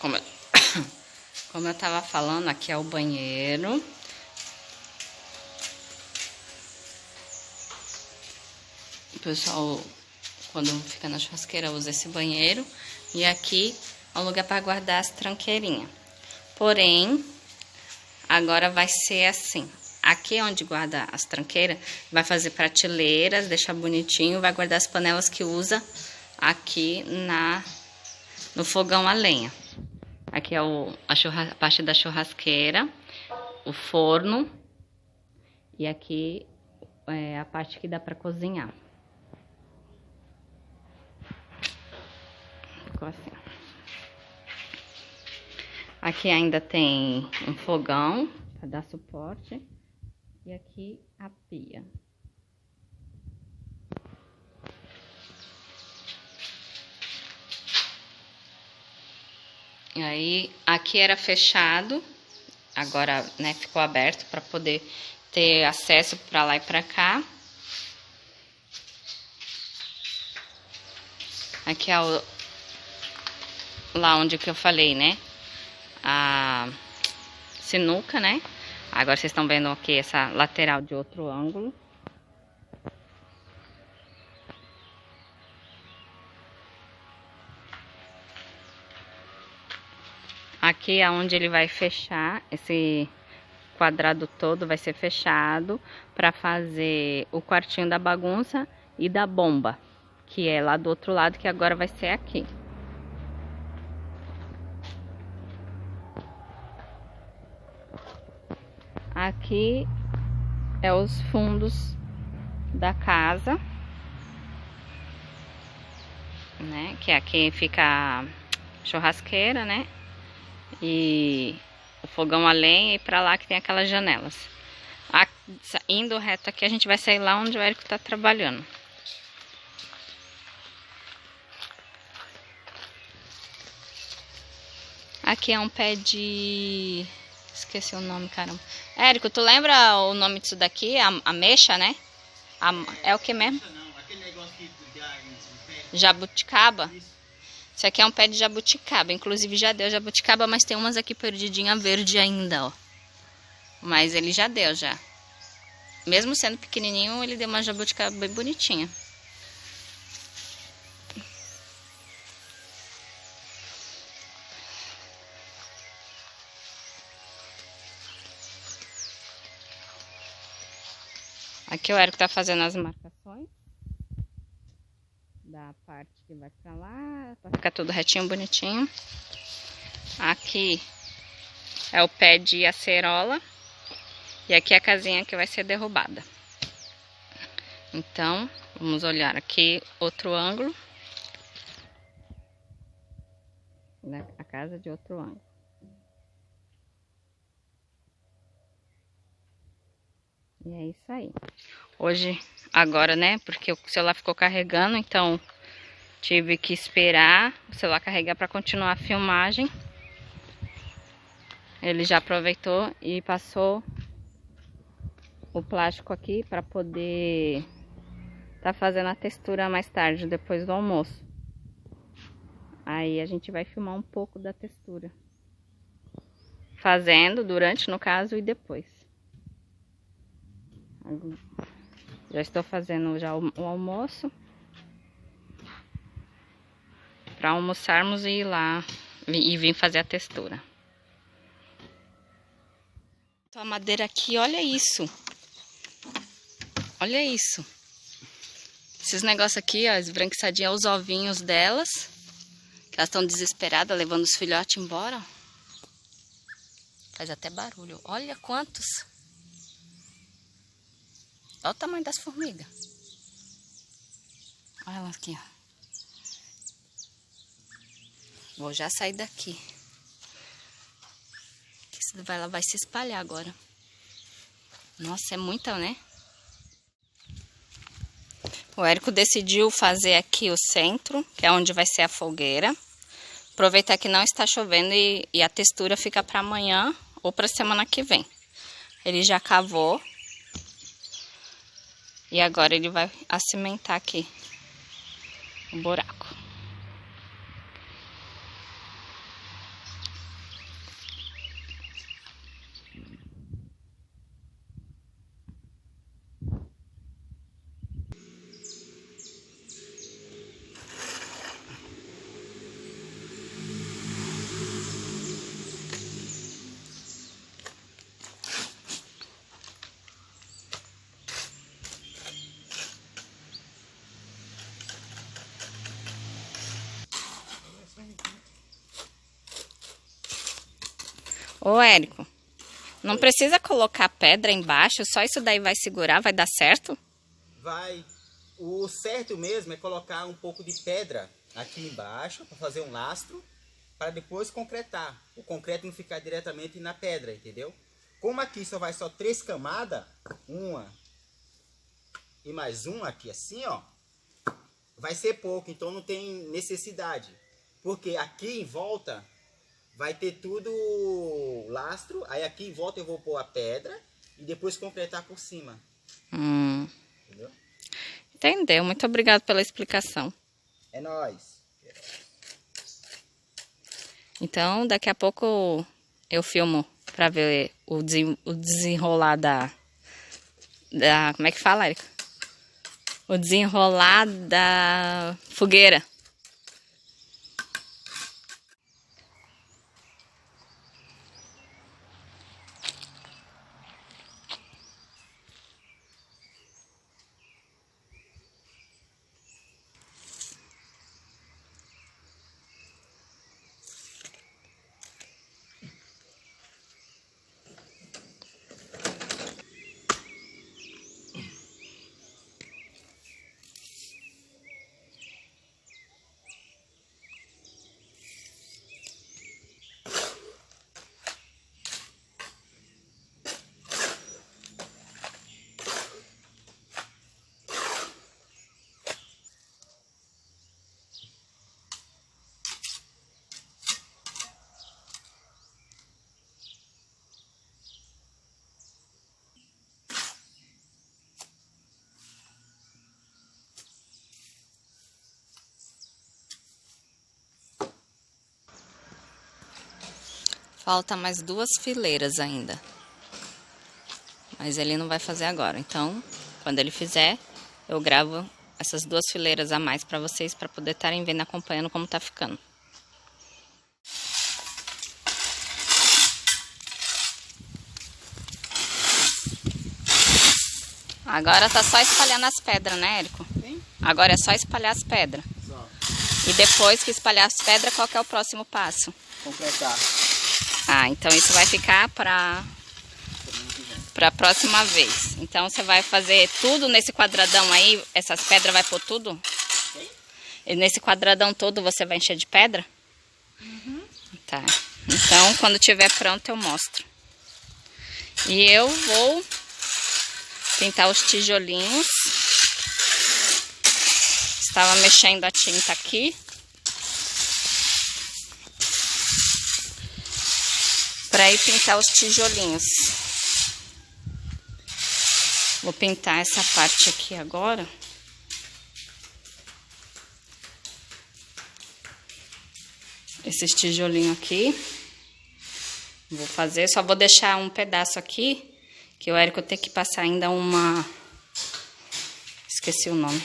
Como eu, como eu tava falando, aqui é o banheiro. O pessoal, quando fica na churrasqueira, usa esse banheiro. E aqui é um lugar para guardar as tranqueirinhas. Porém, agora vai ser assim. Aqui onde guarda as tranqueiras, vai fazer prateleiras, deixar bonitinho. Vai guardar as panelas que usa aqui no fogão a lenha. Aqui é a parte da churrasqueira, o forno. E aqui é a parte que dá para cozinhar. Ficou assim. Aqui ainda tem um fogão para dar suporte. E aqui a pia. E aí, aqui era fechado, agora, né, ficou aberto para poder ter acesso para lá e para cá. Aqui é lá onde que eu falei, né, a sinuca, né. Agora vocês estão vendo aqui essa lateral de outro ângulo. Aqui é onde ele vai fechar, esse quadrado todo vai ser fechado para fazer o quartinho da bagunça e da bomba, que é lá do outro lado, que agora vai ser aqui. Aqui é os fundos da casa, né? Que aqui fica a churrasqueira, né? E o fogão a lenha, e pra lá que tem aquelas janelas. Indo reto aqui, a gente vai sair lá onde o Érico tá trabalhando. Aqui é um pé de... Esqueci o nome, caramba. Érico, tu lembra o nome disso daqui? Ameixa, né? É o que mesmo? Não, aquele negócio que dá em pé. Jabuticaba? Isso. Isso aqui é um pé de jabuticaba. Inclusive já deu jabuticaba, mas tem umas aqui perdidinha verde ainda, ó. Mas ele já deu, já. Mesmo sendo pequenininho, ele deu uma jabuticaba bem bonitinha. Aqui o Érico tá fazendo as marcações da parte que vai pra lá, pra ficar tudo retinho, bonitinho. Aqui é o pé de acerola. E aqui é a casinha que vai ser derrubada. Então, vamos olhar aqui outro ângulo. A casa de outro ângulo. E é isso aí. Hoje, agora, né, porque o celular ficou carregando, então tive que esperar o celular carregar para continuar a filmagem. Ele já aproveitou e passou o plástico aqui para poder tá fazendo a textura mais tarde, depois do almoço. Aí a gente vai filmar um pouco da textura. Fazendo, durante, no caso, e depois. Já estou fazendo já o almoço. Para almoçarmos e ir lá e vir fazer a textura. A madeira aqui, olha isso. Olha isso. Esses negócios aqui, ó, esbranquiçadinha, os ovinhos delas. Que elas estão desesperadas, levando os filhotes embora. Faz até barulho. Olha quantos. Olha o tamanho das formigas. Olha elas aqui, ó. Vou já sair daqui. Ela vai se espalhar agora. Nossa, é muita, né? O Érico decidiu fazer aqui o centro, que é onde vai ser a fogueira. Aproveitar que não está chovendo e a textura fica para amanhã ou para semana que vem. Ele já cavou. E agora ele vai acimentar aqui o buraco. Ô, Érico, não precisa colocar pedra embaixo, só isso daí vai segurar, vai dar certo? Vai. O certo mesmo é colocar um pouco de pedra aqui embaixo para fazer um lastro, para depois concretar. O concreto não ficar diretamente na pedra, entendeu? Como aqui só vai só 3 camadas, uma e mais uma aqui assim, ó, vai ser pouco, então não tem necessidade. Porque aqui em volta vai ter tudo lastro, aí aqui em volta eu vou pôr a pedra e depois concretar por cima. Entendeu? Entendeu? Muito obrigado pela explicação. É nóis. Então, daqui a pouco eu filmo pra ver o desenrolar da... Como é que fala, Érica? O desenrolar da fogueira. Falta mais 2 fileiras ainda. Mas ele não vai fazer agora. Então, quando ele fizer, eu gravo essas 2 fileiras a mais para vocês, para poder estarem vendo, acompanhando como tá ficando. Agora tá só espalhando as pedras, né, Érico? Sim. Agora é só espalhar as pedras. Só. E depois que espalhar as pedras, qual que é o próximo passo? Concretar. Ah, então isso vai ficar para a próxima vez. Então você vai fazer tudo nesse quadradão aí, essas pedras vai pôr tudo? Sim. E nesse quadradão todo você vai encher de pedra? Uhum. Tá. Então quando tiver pronto eu mostro. E eu vou pintar os tijolinhos. Estava mexendo a tinta aqui. Para ir pintar os tijolinhos. Vou pintar essa parte aqui agora. Esses tijolinhos aqui. Vou fazer, só vou deixar um pedaço aqui, que o Érico tem que passar ainda uma... Esqueci o nome.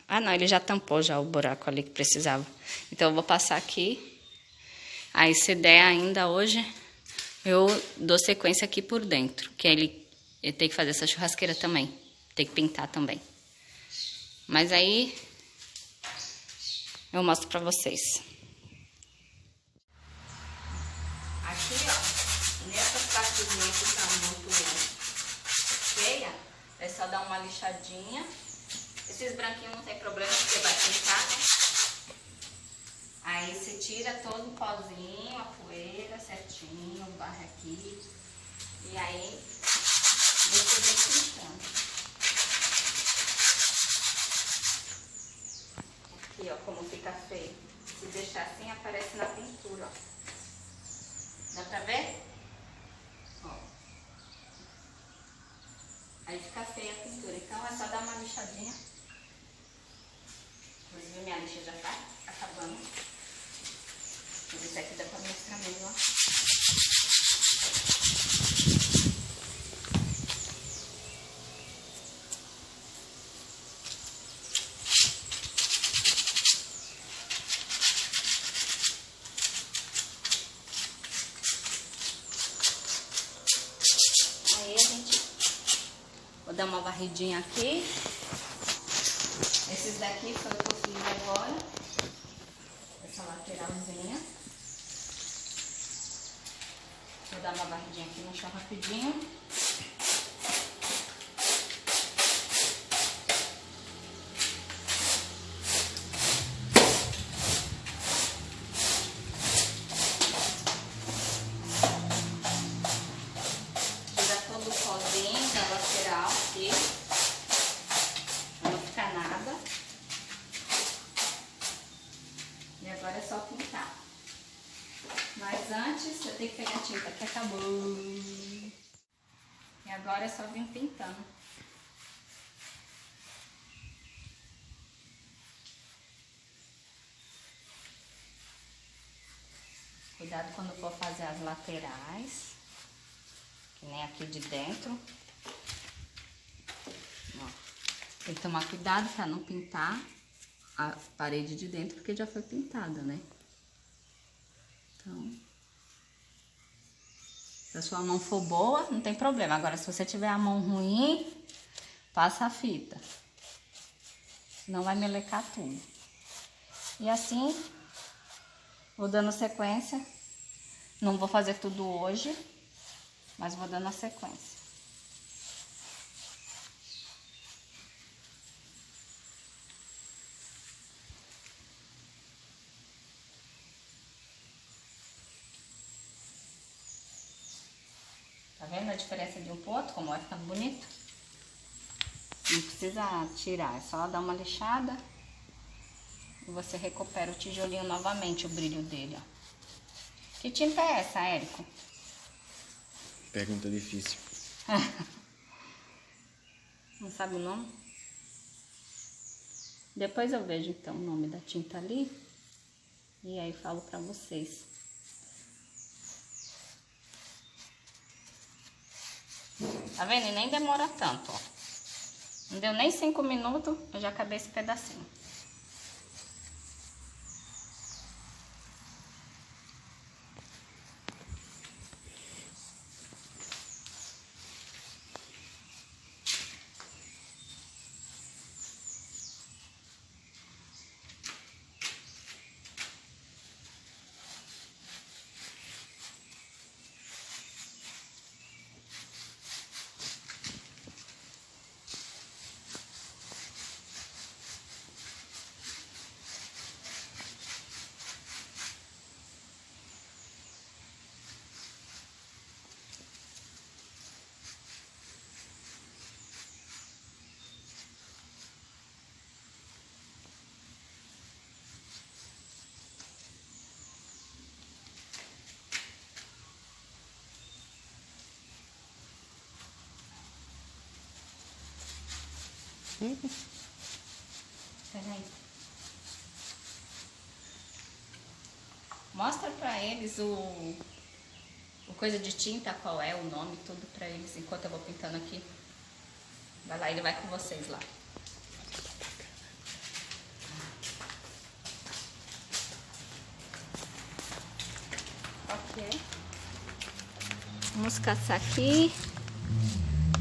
Ah, não, ele já tampou já o buraco ali que precisava. Então eu vou passar aqui. Aí, se der ainda hoje, eu dou sequência aqui por dentro. Que ele tem que fazer essa churrasqueira também. Tem que pintar também. Mas aí, eu mostro pra vocês. Aqui, ó, nessas partezinhas que estão muito feias, é só dar uma lixadinha. Esses branquinhos não tem problema, porque vai pintar, né? Aí você tira todo o pozinho, a poeira certinho, barra aqui. E aí você vem pintando. Aqui, ó, como fica feio. Se deixar assim, aparece na pintura, ó. Dá pra ver? Ó. Aí fica feia a pintura. Então é só dar uma lixadinha. Inclusive minha lixa já tá acabando. Vou ver se aqui dá pra mostrar melhor. Aí a gente... Vou dar uma varridinha aqui. Esses daqui foi o que eu fiz agora. Essa lateralzinha. Vou dar uma varridinha aqui no chão rapidinho. Tira todo o pozinho da lateral aqui. Pra não ficar nada. E agora é só pintar. Mas antes eu tenho que pegar a tinta que acabou. E agora é só vir pintando. Cuidado quando for fazer as laterais. Que nem aqui de dentro. Ó. Tem que tomar cuidado para não pintar a parede de dentro, porque já foi pintada, né? Então, se a sua mão for boa, não tem problema. Agora, se você tiver a mão ruim, passa a fita. Senão vai melecar tudo. E assim, vou dando sequência. Não vou fazer tudo hoje, mas vou dando a sequência. Tá vendo a diferença de um pro outro? Como vai ficando bonito? Não precisa tirar, é só dar uma lixada. E você recupera o tijolinho novamente, o brilho dele, ó. Que tinta é essa, Érico? Pergunta difícil. Não sabe o nome? Depois eu vejo então o nome da tinta ali. E aí falo pra vocês. Tá vendo? E nem demora tanto, ó. Não deu nem 5 minutos, eu já acabei esse pedacinho. Peraí. Mostra pra eles o coisa de tinta, qual é o nome, tudo pra eles, enquanto eu vou pintando aqui. Vai lá, ele vai com vocês lá. Ok. Vamos caçar aqui.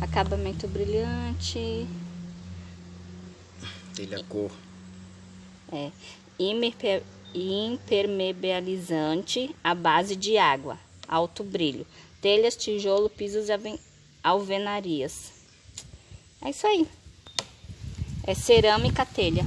Acabamento brilhante. Telha cor. É. Impermeabilizante à base de água. Alto brilho. Telhas, tijolo, pisos e alvenarias. É isso aí. É cerâmica telha.